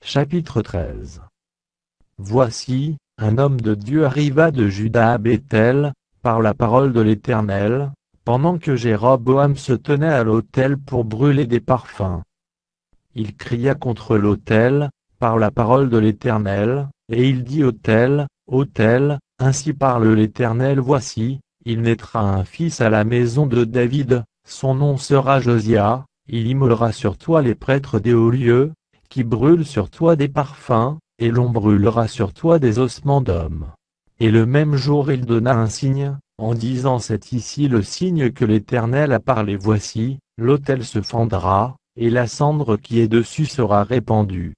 Chapitre 13. Voici, un homme de Dieu arriva de Juda à Béthel, par la parole de l'Éternel, pendant que Jéroboam se tenait à l'autel pour brûler des parfums. Il cria contre l'autel, par la parole de l'Éternel, et il dit autel, autel, ainsi parle l'Éternel, voici, il naîtra un fils à la maison de David, son nom sera Josia, il immolera sur toi les prêtres des hauts lieux, qui brûlent sur toi des parfums, et l'on brûlera sur toi des ossements d'hommes. Et le même jour il donna un signe, en disant c'est ici le signe que l'Éternel a parlé, voici, l'autel se fendra, et la cendre qui est dessus sera répandue.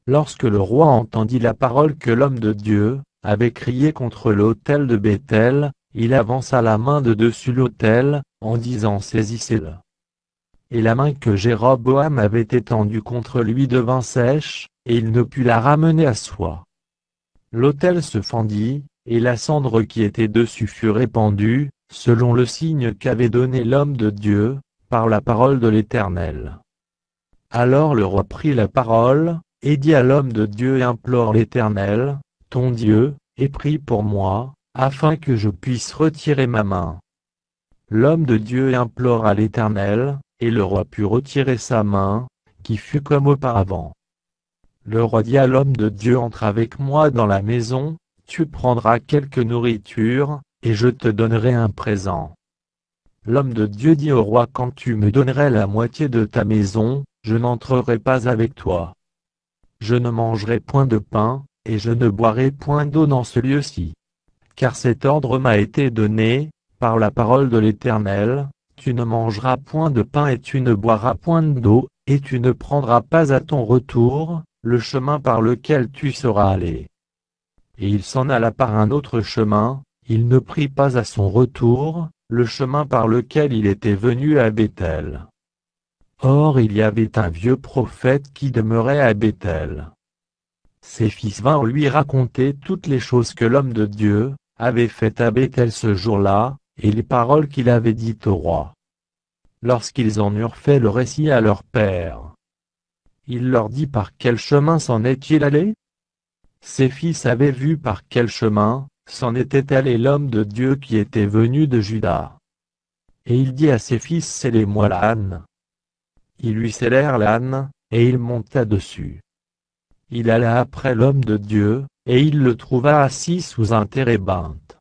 Lorsque le roi entendit la parole que l'homme de Dieu avait crié contre l'autel de Béthel, il avança la main de dessus l'autel, en disant saisissez-le. Et la main que Jéroboam avait étendue contre lui devint sèche, et il ne put la ramener à soi. L'autel se fendit, et la cendre qui était dessus fut répandue, selon le signe qu'avait donné l'homme de Dieu, par la parole de l'Éternel. Alors le roi prit la parole, et dit à l'homme de Dieu implore l'Éternel, ton Dieu, et prie pour moi, afin que je puisse retirer ma main. L'homme de Dieu implora l'Éternel, et le roi put retirer sa main, qui fut comme auparavant. Le roi dit à l'homme de Dieu entre avec moi dans la maison, tu prendras quelque nourriture, et je te donnerai un présent. L'homme de Dieu dit au roi quand tu me donnerais la moitié de ta maison, je n'entrerai pas avec toi. Je ne mangerai point de pain, et je ne boirai point d'eau dans ce lieu-ci. Car cet ordre m'a été donné, par la parole de l'Éternel, tu ne mangeras point de pain et tu ne boiras point d'eau, et tu ne prendras pas à ton retour, le chemin par lequel tu seras allé. Et il s'en alla par un autre chemin, il ne prit pas à son retour, le chemin par lequel il était venu à Béthel. Or il y avait un vieux prophète qui demeurait à Béthel. Ses fils vinrent lui raconter toutes les choses que l'homme de Dieu avait faites à Béthel ce jour-là, et les paroles qu'il avait dites au roi. Lorsqu'ils en eurent fait le récit à leur père, il leur dit par quel chemin s'en est-il allé? Ses fils avaient vu par quel chemin s'en était allé l'homme de Dieu qui était venu de Juda. Et il dit à ses fils scellez-moi l'âne. Ils lui scellèrent l'âne, et il monta dessus. Il alla après l'homme de Dieu, et il le trouva assis sous un térébinthe.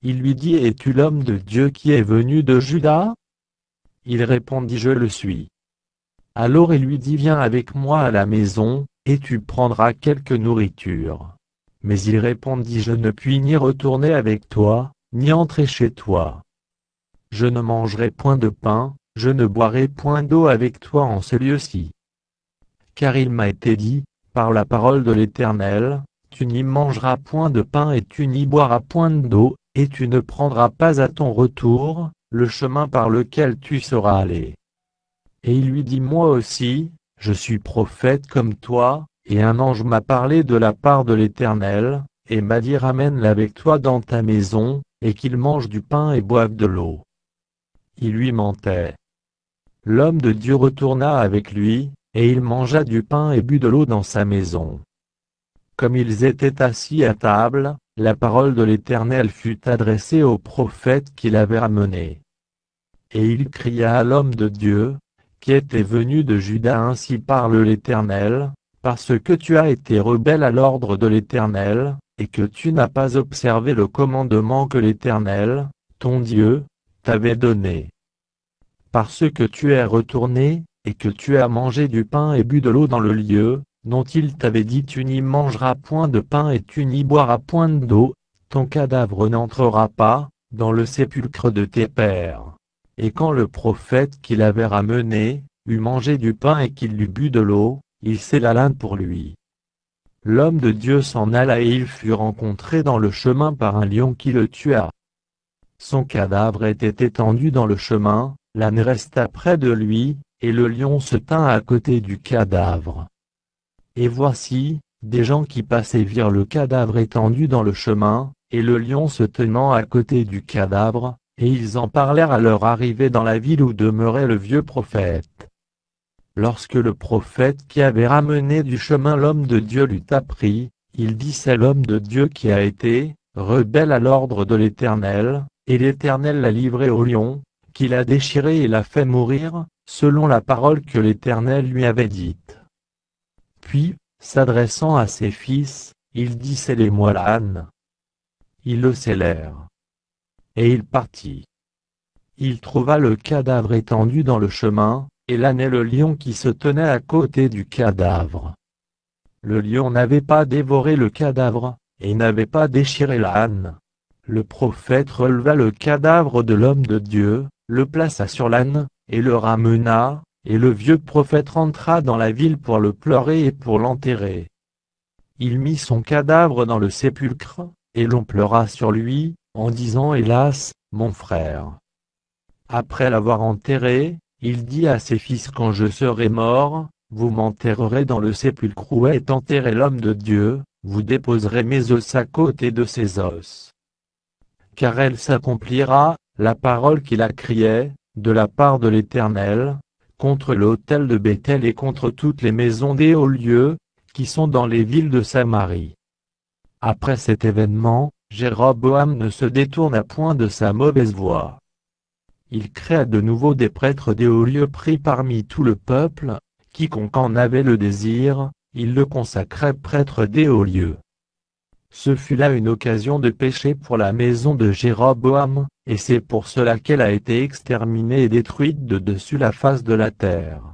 Il lui dit es-tu l'homme de Dieu qui est venu de Juda? Il répondit je le suis. Alors il lui dit viens avec moi à la maison, et tu prendras quelque nourriture. Mais il répondit je ne puis ni retourner avec toi, ni entrer chez toi. Je ne mangerai point de pain, je ne boirai point d'eau avec toi en ce lieu-ci. Car il m'a été dit, par la parole de l'Éternel, tu n'y mangeras point de pain et tu n'y boiras point d'eau, et tu ne prendras pas à ton retour, le chemin par lequel tu seras allé. Et il lui dit moi aussi, je suis prophète comme toi, et un ange m'a parlé de la part de l'Éternel, et m'a dit ramène-le avec toi dans ta maison, et qu'il mange du pain et boive de l'eau. Il lui mentait. L'homme de Dieu retourna avec lui, et il mangea du pain et but de l'eau dans sa maison. Comme ils étaient assis à table, la parole de l'Éternel fut adressée au prophète qui l'avait ramené. Et il cria à l'homme de Dieu, qui était venu de Juda ainsi parle l'Éternel, parce que tu as été rebelle à l'ordre de l'Éternel, et que tu n'as pas observé le commandement que l'Éternel, ton Dieu, t'avait donné. Parce que tu es retourné, et que tu as mangé du pain et bu de l'eau dans le lieu, dont il t'avait dit tu n'y mangeras point de pain et tu n'y boiras point d'eau, ton cadavre n'entrera pas, dans le sépulcre de tes pères. Et quand le prophète qui l'avait ramené, eut mangé du pain et qu'il eut bu de l'eau, il scella l'âne pour lui. L'homme de Dieu s'en alla et il fut rencontré dans le chemin par un lion qui le tua. Son cadavre était étendu dans le chemin, l'âne resta près de lui, et le lion se tint à côté du cadavre. Et voici, des gens qui passaient virent le cadavre étendu dans le chemin, et le lion se tenant à côté du cadavre, et ils en parlèrent à leur arrivée dans la ville où demeurait le vieux prophète. Lorsque le prophète qui avait ramené du chemin l'homme de Dieu l'eut appris, il dit: c'est l'homme de Dieu qui a été rebelle à l'ordre de l'Éternel, et l'Éternel l'a livré au lion, qui l'a déchiré et l'a fait mourir, selon la parole que l'Éternel lui avait dite. Puis, s'adressant à ses fils, il dit: scellez-moi l'âne. Ils le scellèrent. Et il partit. Il trouva le cadavre étendu dans le chemin, et l'âne et le lion qui se tenaient à côté du cadavre. Le lion n'avait pas dévoré le cadavre, et n'avait pas déchiré l'âne. Le prophète releva le cadavre de l'homme de Dieu, le plaça sur l'âne, et le ramena, et le vieux prophète rentra dans la ville pour le pleurer et pour l'enterrer. Il mit son cadavre dans le sépulcre, et l'on pleura sur lui, en disant: hélas, mon frère. Après l'avoir enterré, il dit à ses fils: quand je serai mort, vous m'enterrerez dans le sépulcre où est enterré l'homme de Dieu, vous déposerez mes os à côté de ses os. Car elle s'accomplira, la parole qu'il a criée, de la part de l'Éternel, contre l'autel de Béthel et contre toutes les maisons des hauts lieux, qui sont dans les villes de Samarie. Après cet événement, Jéroboam ne se détourna point de sa mauvaise voie. Il créa de nouveau des prêtres des hauts lieux pris parmi tout le peuple, quiconque en avait le désir, il le consacrait prêtre des hauts lieux. Ce fut là une occasion de péché pour la maison de Jéroboam, et c'est pour cela qu'elle a été exterminée et détruite de dessus la face de la terre.